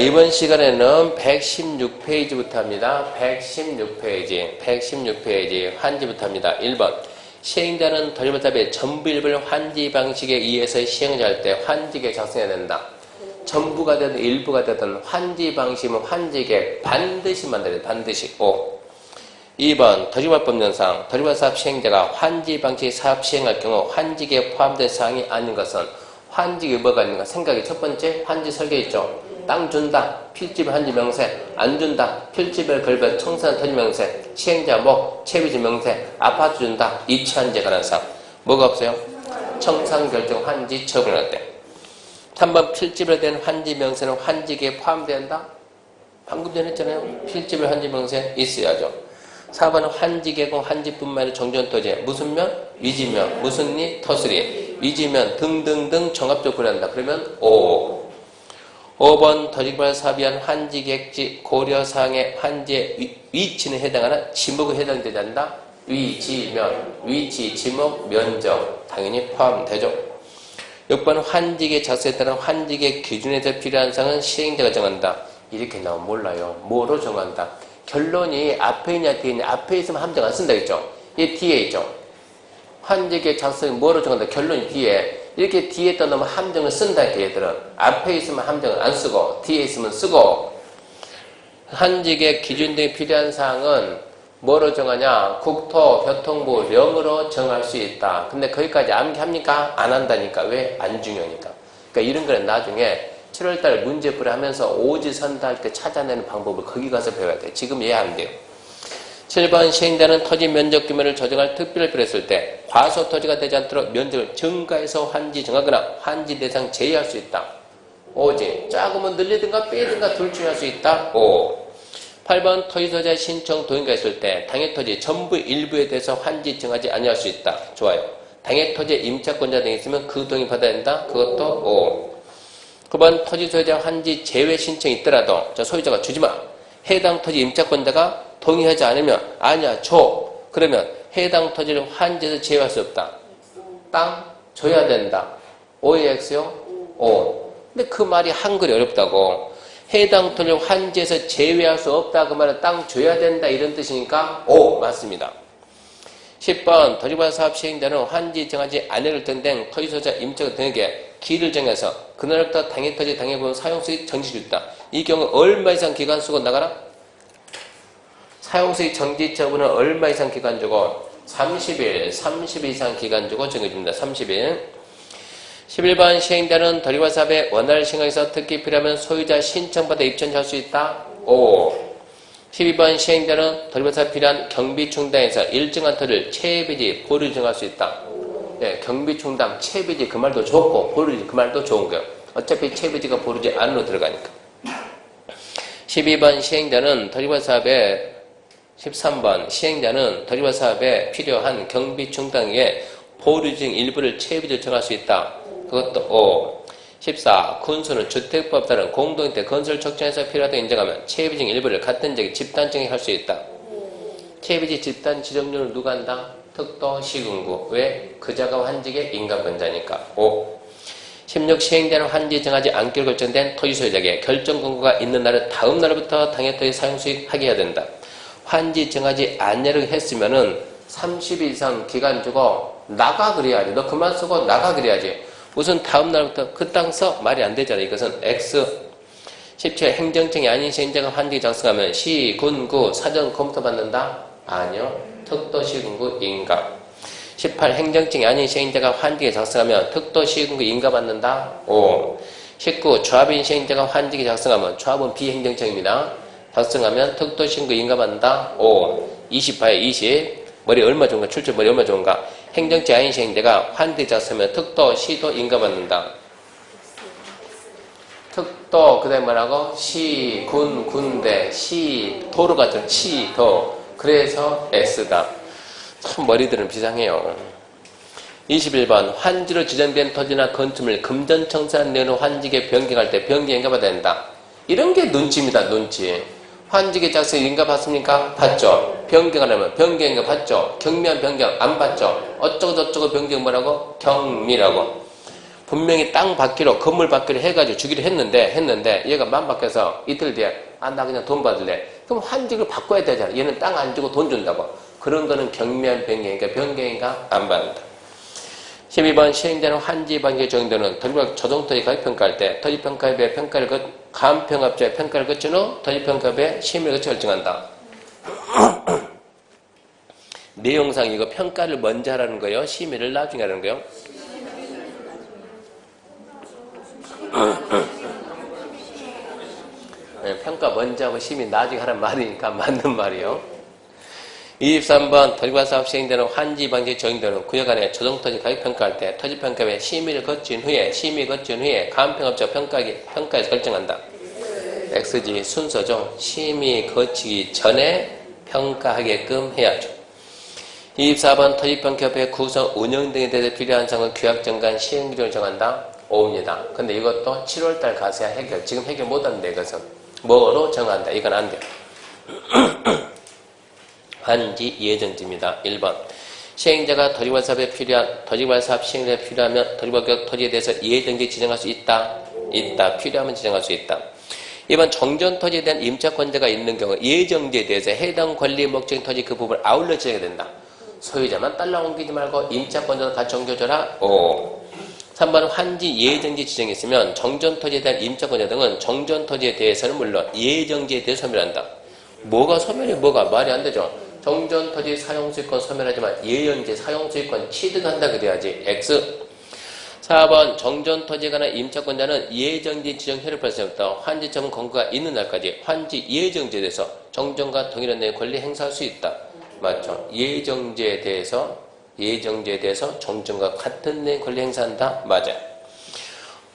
이번 시간에는 116페이지부터 합니다. 116페이지 환지부터 합니다. 1번 시행자는 덜보답의 전부 일부를 환지 방식에 의해서 시행할 때 환지계 작성해야 된다. 전부가 되든 일부가 되든 환지 방식이면 환지계 반드시 만들어야 돼. 반드시. 2번 덜위발법령상 덜위발사업 시행자가 환지 방식 사업 시행할 경우 환지계에 포함된 사항이 아닌 것은 환지계 뭐가 있는가? 생각이 첫 번째 환지 설계 있죠. 땅 준다. 필지별 환지 명세. 안 준다. 필지별 걸별 청산 토지 명세. 시행자 목 채비지 명세. 아파트 준다. 이체 환지에 관한 사항. 뭐가 없어요? 청산 결정 환지 처분할 때. 3번 필지별에 대한 환지 명세는 환지계에 포함된다. 방금 전에 했잖아요. 필지별 환지 명세 있어야죠. 4번은 환지계공 환지뿐만 아니라 정전토지 무슨 면? 위지면 무슨 리? 터스리 위지면 등등등 종합적으로 고려한다. 그러면 5번 토지개발 사업에 의한 환지객지 고려사항의 환지의 위치는 해당하나 지목에 해당되지 않는다. 위지면 위치 지목 면적 당연히 포함되죠. 6번 환지계 작성에 따른 환지계 기준에서 필요한 사항은 시행자가 정한다. 이렇게 나오면 몰라요. 뭐로 정한다. 결론이 앞에 있냐 뒤에 있냐. 앞에 있으면 함정 안 쓴다 했죠. 얘 뒤에 있죠. 환지계 작성이 뭐로 정한다. 결론이 뒤에. 이렇게 뒤에 떠놓으면 함정을 쓴다 했죠. 얘들은. 앞에 있으면 함정을 안 쓰고 뒤에 있으면 쓰고. 환지계 기준 등에 필요한 사항은 뭐로 정하냐. 국토교통부령으로 정할 수 있다. 근데 거기까지 암기합니까? 안 한다니까. 왜? 안 중요하니까. 그러니까 이런 거는 나중에 7월달 문제풀이 하면서 오지선다 할 때 찾아내는 방법을 거기 가서 배워야 돼. 지금 이해 안 돼요. 7번 시행자는 토지 면적 규모를 조정할 특별을 필요했을 때 과소 토지가 되지 않도록 면적을 증가해서 환지 정하거나 환지 대상 제외할 수 있다. 5지 작으면 늘리든가 빼든가 둘 중에 할 수 있다. 8번 토지소재 신청 동의가 있을 때 당해 토지 전부 일부에 대해서 환지 정하지 아니할 수 있다. 좋아요. 당해 토지 임차권자 등이 있으면 그 동의 받아야 된다. 그것도 9번 토지 소유자 환지 제외 신청이 있더라도 저 소유자가 주지마. 해당 토지 임차권자가 동의하지 않으면 아니야 줘. 그러면 해당 토지를 환지에서 제외할 수 없다. 땅 줘야 된다. OAX요? 근데 그 말이 한글이 어렵다고. 해당 토지를 환지에서 제외할 수 없다. 그 말은 땅 줘야 된다 이런 뜻이니까 맞습니다. 10번 토지개발 사업 시행자는 환지 정하지 아니할 등등 토지소유자 임차권 등에게 기일을 정해서 그날부터 당해토지 당해보면 사용수익 정지 주다. 이 경우 얼마 이상 기간 쓰고 나가라? 사용수익 정지 처분은 얼마 이상 기간 주고 30일, 30일 이상 기간 주고 정해줍니다. 30일. 11번 시행자는 토지개발 사업에 원활 시행하기위해서 특히 필요하면 소유자 신청받아 입천할 수 있다. 12번 시행자는 토지개발 사업에 필요한 경비 충당에서 일정한 토지를 체비지 보류 정할 수 있다. 네, 경비 충당, 체비지 그 말도 좋고 보류지 그 말도 좋은 거예요. 어차피 체비지가 보류지 안으로 들어가니까. 12번 시행자는 토지개발 사업에 13번 시행자는 토지개발 사업에 필요한 경비 충당에 보류 중 일부를 체비지로 정할 수 있다. 그것도 14. 군수는 주택법 따른 공동주택 건설 촉진에서 필요하다고 인정하면 체비 중 일부를 같은 지역에 집단정에 할 수 있다. 체비지 집단 지정률을 누가 한다? 특도 시군구. 왜? 그자가 환지계 인가권자니까. 16. 시행자는 환지 정하지 않기로 결정된 토지 소유자에게 결정 권고가 있는 날의 다음 날부터 당해 토지 사용수익 하게 해야 된다. 환지 정하지 않으려고 했으면은 30일 이상 기간 주고 나가 그래야지. 너 그만 쓰고 나가 그래야지. 우선 다음 날부터 그 땅 써? 말이 안 되잖아. 이것은 X. 17. 행정청이 아닌 시행자가 환지 작성하면 시, 군, 구 사전 검토 받는다? 아니요. 특도시군구 인가. 18. 행정청이 아닌 시행자가 환지에 작성하면 특도시군구 인가 받는다. 19. 조합인 시행자가 환지에 작성하면 조합은 비행정청입니다. 작성하면 특도시군구 인가 받는다. 20 봐요. 20. 머리 얼마 좋은가? 출처 머리 얼마 좋은가? 행정청 아닌 시행자가 환지에 작성하면 특도시도 인가 받는다. 특도 그 다음에 뭐라고? 시, 군, 군대, 시, 도로 같은 시, 도. 그래서 S다. 참 머리들은 비상해요. 21번 환지로 지정된 토지나 건축물 금전청산 내는 환지계 변경할 때 변경 인가받아야 된다. 이런 게 눈치입니다. 눈치. 환지계 작성 인가 받습니까? 받죠. 변경하려면 변경 인가 받죠. 경미한 변경 안 받죠. 어쩌고 저쩌고 변경 뭐라고? 경미라고. 분명히 땅 받기로, 건물 받기로 해가지고 주기로 했는데, 얘가 마음 바뀌어서 이틀 뒤에, 나 그냥 돈 받을래. 그럼 환직을 바꿔야 되잖아. 얘는 땅 안 주고 돈 준다고. 그런 거는 경미한 변경이니까 변경인가? 안 받는다. 12번 시행되는 환지 방지 정도는 조정토지 가격평가할 때 토지평가협의 평가를 감평업자의 평가를 거친 후 토지평가협의 심의를 거쳐 결정한다. 내용상 이거 평가를 먼저 하라는 거예요? 심의를 나중에 하라는 거예요? 네, 평가 먼저 하고 심의 나중에 하라는 말이니까 맞는 말이에요. 23번 토지과사업 시행되는 환지 방지 정의되는 구역 안에 조정토지 가격평가할 때 토지평가의 심의 거친 후에 감평업자 평가에서 결정한다. XG 순서죠. 심의 거치기 전에 평가하게끔 해야죠. 24번 토지평가협회 구성 운영 등에 대해서 필요한 사항은 규약정관 시행기준을 정한다. 오입니다. 근데 이것도 7월달 가서야 해결. 지금 해결 못합니다. 이것은. 뭐로 정한다. 이건 안 돼요. 환지 예정지입니다. 1번 시행자가 토지발사업에 필요한 토지발사업 시행에 필요하면 토지발격 토지에 대해서 예정지 지정할 수 있다. 필요하면 지정할 수 있다. 2번 정전토지에 대한 임차권자가 있는 경우 예정지에 대해서 해당 권리 목적인 토지 그 부분을 아울러 지정해야 된다. 소유자만 딸라 옮기지 말고 임차권자도 같이 옮겨줘라. 3번 환지 예정지 지정이 있으면 정전토지에 대한 임차권자 등은 정전토지에 대해서는 물론 예정지에 대해 소멸한다. 뭐가 소멸이 뭐가 말이 안 되죠. 정전토지 사용수익권 소멸하지만 예정지 사용수익권 취득한다 그래야지. X. 4번 정전토지에 관한 임차권자는 예정지 지정 효력을 발생 없다. 환지처분 권고가 있는 날까지 환지 예정지에 대해서 정전과 동일한 내의 권리 행사할 수 있다. 맞죠? 예정지에 대해서 정전과 같은 내의 권리 행사한다. 맞아요.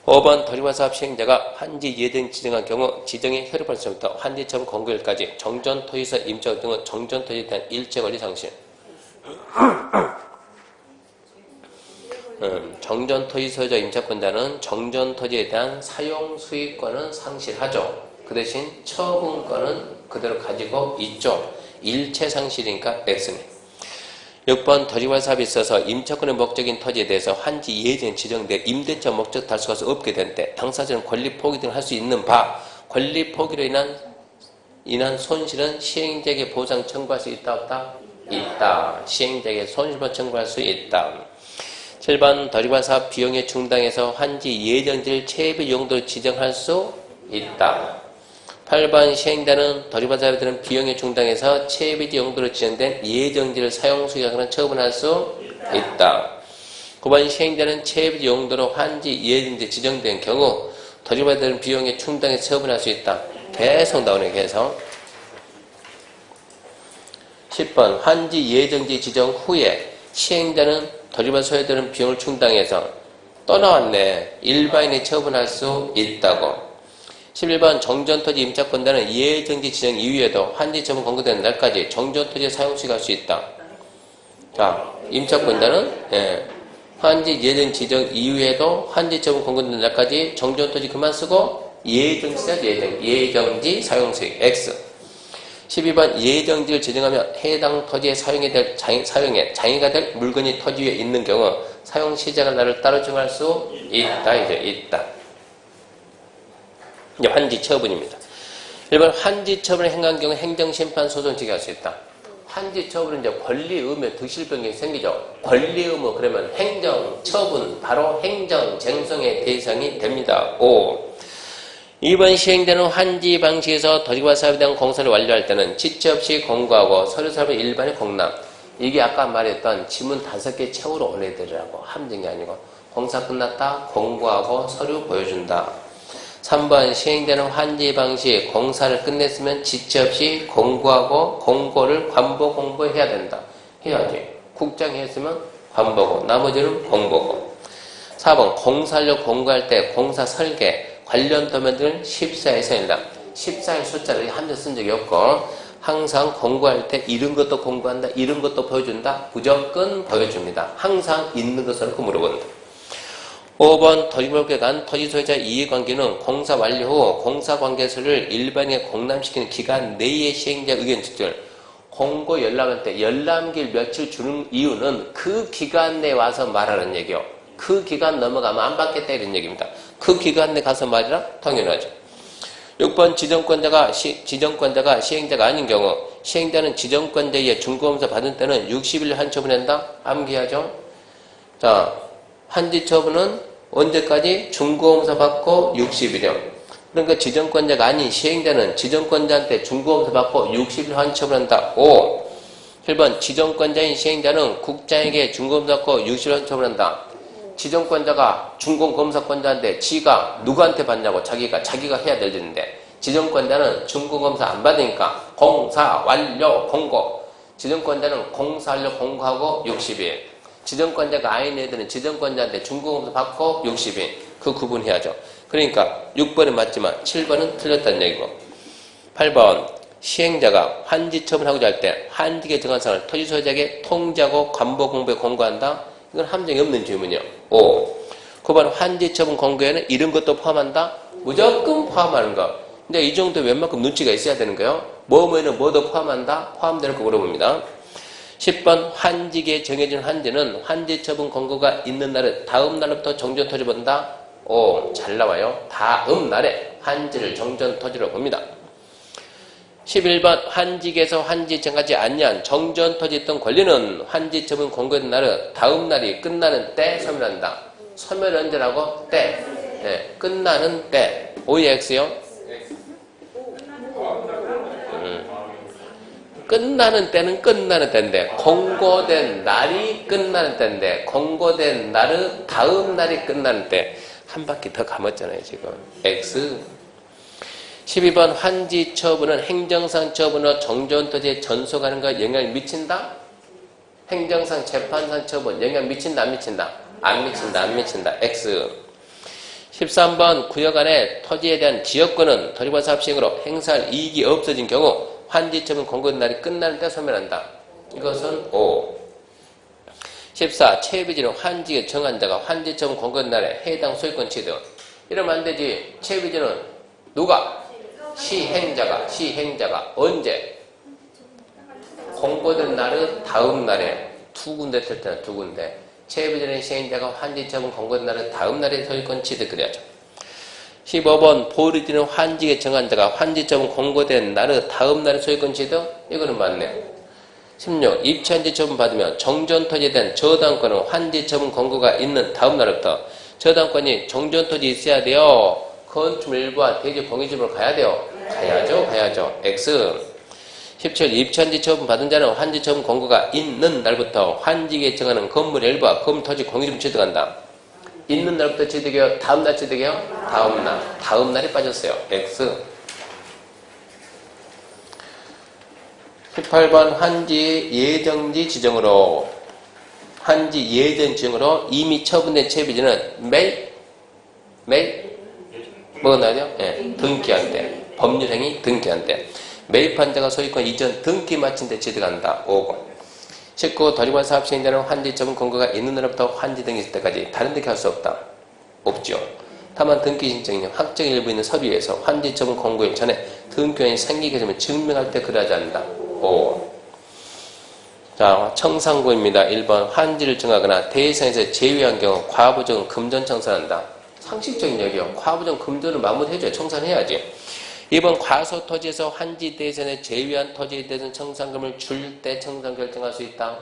5번 토지과사업 시행자가 환지 예정 지정한 경우 지정의 효력 발생 없다. 환지처분 권고일까지 정전토지서 임차 등은 정전토지에 대한 일체권리 상실. 정전토지 소유자 임차권자는 정전토지에 대한 사용수익권은 상실하죠. 그 대신 처분권은 그대로 가지고 있죠. 일체상실이니까 X네. 6번 토지발사업에 있어서 임차권의 목적인 토지에 대해서 환지 예정에 지정돼 임대차 목적 달성할 수 없게 된 때 당사자는 권리 포기 등을 할 수 있는 바 권리 포기로 인한 손실은 시행자에게 보상 청구할 수 있다 없다? 있다. 시행자에게 손실보상 청구할 수 있다. 7번 토지발사업 비용의 충당에서 환지 예정지를 체비 용도로 지정할 수 있다. 8번 시행자는 토지발사업에 드는 비용의 충당에서 체비지 용도로 지정된 예정지를 사용수익하거나 처분할 수 있다. 9번 시행자는 체비지 용도로 환지 예정지 지정된 경우 토지발사업에 드는 비용의 충당에서 처분할 수 있다. 계속 나오네 계속. 10번 환지 예정지 지정 후에 시행자는 토지발사업에 드는 비용을 충당해서 또 나왔네. 일반인이 처분할 수 있다고. 11번 정전토지 임차권자는 예정지 지정 이후에도 환지처분 권고되는 날까지 정전토지 사용수익할 수 있다. 자, 임차권자는 환지 예정 지정 이후에도 환지처분 권고되는 날까지 정전토지 그만 쓰고 예정지 써야지. 예정지 사용수익 X. 12번 예정지를 지정하면 해당 토지의 사용에 장애가 될 물건이 토지 위에 있는 경우 사용 시작할 날을 따로 정할 수 있다. 있다. 이제 환지 처분입니다. 1번 환지 처분을 행한 경우 행정심판 소송 제기할 수 있다. 환지 처분은 이제 권리 의무 득실 변경이 생기죠. 권리 의무 그러면 행정 처분 바로 행정 쟁송의 대상이 됩니다. 5. 2번 시행되는 환지 방식에서 토지와 사업에 대한 공사를 완료할 때는 지체 없이 공고하고 서류 사업의 일반의 공람. 이게 아까 말했던 지문 5개 채우러 온 애들이라고 함정이 아니고 공사 끝났다 공고하고 서류 보여준다. 3번 시행되는 환지 방식 공사를 끝냈으면 지체 없이 공고하고 공고를 관보 공보해야 된다. 해야지. 국장이 했으면 관보고 나머지는 공보고. 4번 공사를 공고할 때 공사 설계 관련 도면들은 14에서 1람 14의 숫자를 함정 쓴 적이 없고 항상 공고할 때 이런 것도 공고한다 이런 것도 보여준다 무조건 보여줍니다. 항상 있는 것으로 물어본다. 5번 토지법에 관 토지소유자 이해관계는 공사 완료 후 공사관계서를 일반인에 공람시키는 기간 내의 시행자 의견 직절 공고 열람할 때 열람길 며칠 주는 이유는 그 기간 내에 와서 말하는 얘기요. 그 기간 넘어가면 안 받겠다 이런 얘기입니다. 그 기간 내 가서 말이라 당연하죠. 6번 지정권자가 시행자가 아닌 경우 시행자는 지정권자의 중고검사 받은 때는 60일 한 처분한다. 암기하죠. 자, 한지 처분은 언제까지? 중고검사 받고 60일이요. 그러니까 지정권자가 아닌 시행자는 지정권자한테 중고검사 받고 60일 한 처분한다. 5. 1번 지정권자인 시행자는 국장에게 중고검사 받고 60일 한 처분한다. 지정권자가 중공검사권자인데 지가 누구한테 받냐고 자기가 해야 될 일인데 지정권자는 중공검사 안 받으니까 공사 완료 공고. 지정권자는 공사 완료 공고하고 60일. 지정권자가 아닌 애들은 지정권자한테 중공검사 받고 60일. 그 구분해야죠. 그러니까 6번은 맞지만 7번은 틀렸다는 얘기고. 8번 시행자가 환지 처분하고자 할 때 환지계 정한사항을 토지소유자에게 통지하고 관보공부에 공고한다. 이건 함정이 없는 질문이요. 5. 9번 환지 처분 공고에는 이런 것도 포함한다? 무조건 포함하는 거. 근데 이 정도 웬만큼 눈치가 있어야 되는 거예요. 뭐뭐에는 뭐도 포함한다? 포함되는 거 물어봅니다. 10번 환지기에 정해진 환지는 환지 처분 공고가 있는 날은 다음 날부터 정전 토지 본다? 오, 잘 나와요. 다음 날에 환지를 정전 토지로 봅니다. 11번 환지기에서 환지 정하지 않냐 정전 토지 있던 권리는 환지 처분 공고된 날은 다음 날이 끝나는 때 소멸한다. 소멸 언제라고? 때. 네, 끝나는 때. OX요? 끝나는 때는 끝나는 때인데 공고된 날이 끝나는 때인데 공고된 날은 다음 날이 끝나는 때. 한 바퀴 더 감았잖아요 지금. X. 12번 환지 처분은 행정상 처분으로 정전토지에 전속하는 거 영향을 미친다? 행정상 재판상 처분 영향 미친다 안 미친다? 안 미친다 안 미친다. X. 13번 구역 안에 토지에 대한 지역권은 토지관 사업 시행으로 행사할 이익이 없어진 경우 환지 처분 공고된 날이 끝나는 때 소멸한다. 이것은 O. 14. 체비지는 환지에 정한 자가 환지 처분 공고된 날에 해당 소유권 취득. 이러면 안 되지. 체비지는 누가? 시행자가 언제? 공고된 날은 다음 날에 두 군데 틀 때는 두 군데. 체비전의 시행자가 환지 처분 공고된 날은 다음 날에 소유권 취득 그래야죠. 15번 보리지는 환지에 정한 자가 환지 처분 공고된 날은 다음 날에 소유권 취득? 이거는 맞네요. 16. 입찰지 처분 받으면 정전토지에 대한 저당권은 환지 처분 공고가 있는 다음 날부터 저당권이 정전토지 있어야 돼요. 건축물 일부와 대지 공유집으로 가야 돼요. 가야죠. X. 17. 입천지 처분 받은 자는 환지 처분 공고가 있는 날부터 환지에 정하는 건물 일부와 건물 토지 공유집을 취득한다. 있는 날부터 취득해요? 다음 날 취득해요? 다음 날이 빠졌어요. X. 18번 환지 예정지 지정으로 환지 예정 지정으로 이미 처분된 채비지는 매일 뭐가 나죠? 예, 등기한 때. 법률행위 등기한 때. 매입한 자가 소유권 이전 등기 마친 데 취득한다. 5번. 19. 도지관 사업 시행자는 환지 처분 공고가 있는 날부터 환지 등기 있을 때까지 다른 데 할 수 없다. 없죠. 다만 등기 신청인 확정 일부 있는 서류에서 환지 처분 공고일 전에 등기원이 생기게 되면 증명할 때 그러하지 않는다. 5번. 자, 청산구입니다. 1번. 환지를 정하거나 대상에서 제외한 경우 과부정 금전 청산한다. 상식적인 얘기요. 과부정 금전을 마무리해줘야 청산해야지. 2번 과소토지에서 환지 대상에 제외한 토지에 대해서 청산금을 줄 때 청산 결정할 수 있다.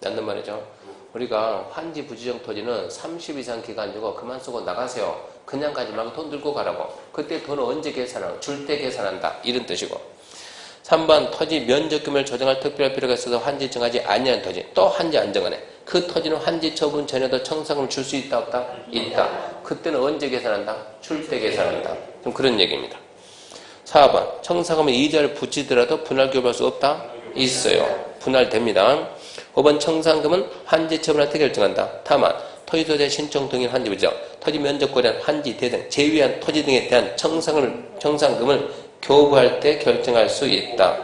맞는 말이죠. 우리가 환지 부지정 토지는 30 이상 기간 주고 그만 쓰고 나가세요. 그냥 가지 말고 돈 들고 가라고. 그때 돈을 언제 계산하고 줄 때 계산한다. 이런 뜻이고. 3번 토지 면적금을 조정할 특별한 필요가 있어서 환지 정하지 아니한 토지. 또 환지 안 정하네. 그 토지는 환지 처분 전에도 청산금을 줄 수 있다 없다? 있다. 그때는 언제 계산한다? 줄 때 계산한다. 좀 그런 얘기입니다. 4번 청산금에 이자를 붙이더라도 분할 교부할 수 없다? 있어요. 분할됩니다. 5번 청산금은 환지 처분할 때 결정한다. 다만 토지소유자 신청 동일 환지 부지정, 토지 면적권에 대한 환지 대등, 제외한 토지 등에 대한 청산금을 교부할 때 결정할 수 있다.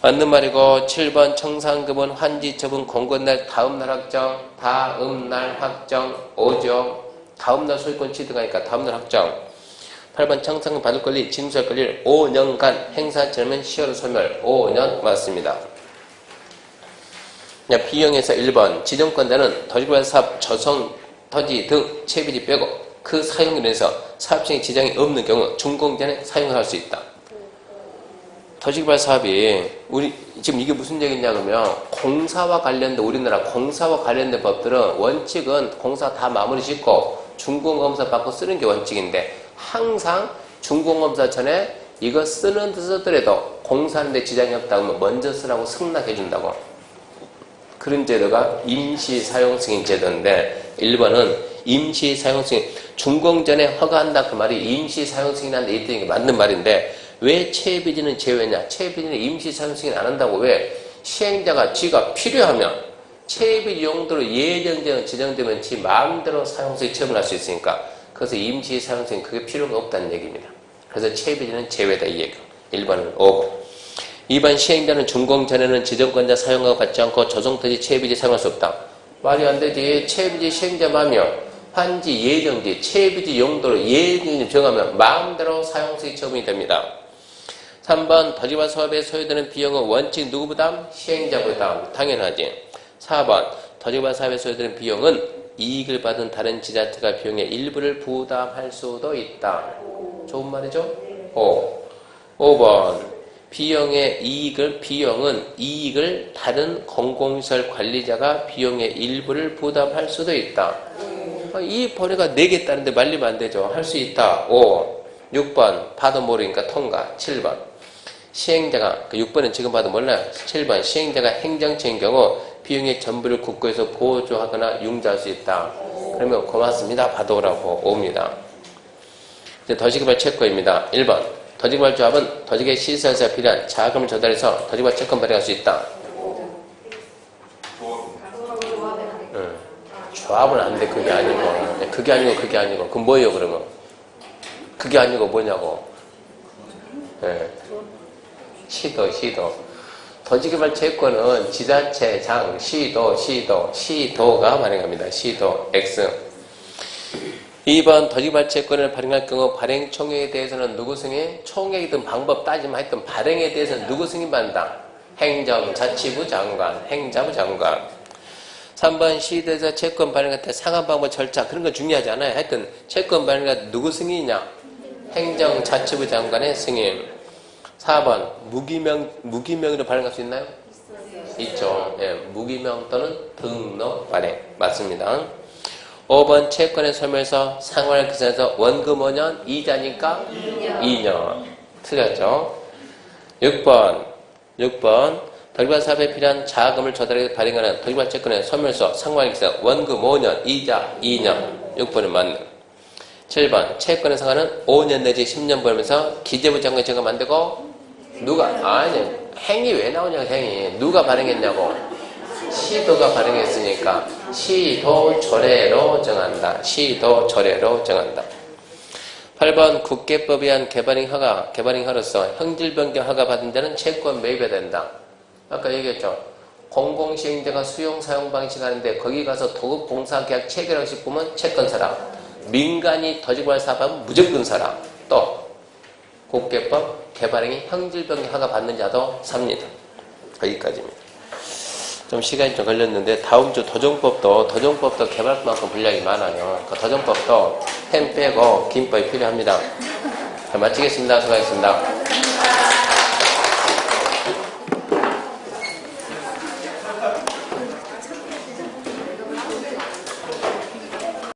맞는 말이고 7번 청산금은 환지 처분 공고된 날 다음날 확정. 다음날 확정. 5죠. 다음날 소유권 취득하니까 다음날 확정. 8번 청산금 받을 권리, 징수할 권리를 5년간 행사하지 않으면 시효로 소멸. 5년 맞습니다. 비용에서 1번 지정권자는 토지개발 사업 조성, 토지 등 채비지 빼고 그 사용인에서 사업성에 지장이 없는 경우 준공전에 사용할 수 있다. 토지개발 사업이 우리 지금 이게 무슨 얘기냐 그러면 공사와 관련된 우리나라 공사와 관련된 법들은 원칙은 공사 다 마무리 짓고 준공검사 받고 쓰는 게 원칙인데 항상 준공검사 전에 이거 쓰는 듯 쓰더라도 공사하는데 지장이 없다 그러면 먼저 쓰라고 승낙해 준다고. 그런 제도가 임시사용승인 제도인데 1번은 임시사용승인 준공 전에 허가한다 그 말이 임시사용승인한테 있다는 게 맞는 말인데 왜 채비지는 제외냐? 채비지는 임시사용승인 안 한다고 왜? 시행자가 지가 필요하면 채비지 용도로 예정되면 지정되면 지 마음대로 사용승인 처분할 수 있으니까 그래서 임시사용승인 그게 필요가 없다는 얘기입니다. 그래서 채비지는 제외다 이 얘기고 1번은 5고 2번 시행자는 준공 전에는 지정권자 사용하고 받지 않고 조성토지 채비지 사용할 수 없다. 말이 안 되지. 채비지 시행자 마음이요. 환지 예정지 채비지 용도로 예정지 정하면 마음대로 사용수익 처분이 됩니다. 3번 토지개발 사업에 소요되는 비용은 원칙 누구 부담? 시행자 부담. 당연하지. 4번 토지개발 사업에 소요되는 비용은 이익을 받은 다른 지자체가 비용의 일부를 부담할 수도 있다. 좋은 말이죠? 5번 비용은 이익을 다른 공공시설 관리자가 비용의 일부를 부담할 수도 있다. 이 벌이가 내겠다는데 말리면 안 되죠. 할 수 있다. 6번 봐도 모르니까 통과. 7번 시행자가 6번은 지금 봐도 몰라요. 7번 시행자가 행정처인 경우 비용의 전부를 국고에서 보조하거나 융자할 수 있다. 그러면 고맙습니다. 받아오라고 옵니다. 이제 토지개발 채권입니다. 1번 토지개발 조합은 토지개발 시설에서 필요한 자금을 조달해서 토지개발 채권 발행할 수 있다. 조합은 안 돼. 그게 아니고 그럼 뭐예요 그러면? 그게 아니고 뭐냐고. 시도 토지개발 채권은 지자체장 시도가 발행합니다. 시도 X 2번 토지개발 채권을 발행할 경우 발행 총액에 대해서는 누구 승인? 총액이든 방법 따지면 하여튼 발행에 대해서는 누구 승인받는다? 행정자치부 장관, 행자부 장관. 3번 시도에서 채권 발행할 때 상한 방법 절차 그런 거 중요하지 않아요. 하여튼 채권 발행할 때 누구 승인이냐? 행정자치부 장관의 승인. 4번 무기명으로 발행할 수 있나요? 있죠. 예, 무기명 또는 등록 발행 맞습니다. 5번 채권의 소멸서 상환기산에서 원금 5년 이자니까 2년 틀렸죠. 6번 토지개발 사업에 필요한 자금을 조달해 발행하는 토지개발 채권의 소멸서 상환기산 원금 5년 이자 2년 6번은 맞는. 7번 채권의 상환은 5년 내지 10년 벌면서 기재부 장관이 제가 만들고 행위 왜 나오냐고. 행위 누가 발행했냐고. 시도가 발행했으니까 시도조례로 정한다. 8번 국계법에 의한 개발행위로서 형질변경 허가 받은 자는 채권 매입해야 된다. 아까 얘기했죠. 공공시행자가 수용사용 방식 하는데 거기 가서 도급공사계약 체결하고 싶으면 채권 사라. 민간이 토지개발 사업하면 무조건 사라. 또 국계법 개발행위 형질변경 허가 받는 자도 삽니다. 거기까지입니다. 좀 시간이 좀 걸렸는데 다음 주 도정법도 개발법만큼 분량이 많아요. 그 도정법도 펜 빼고 긴법이 필요합니다. 자, 마치겠습니다. 수고하셨습니다.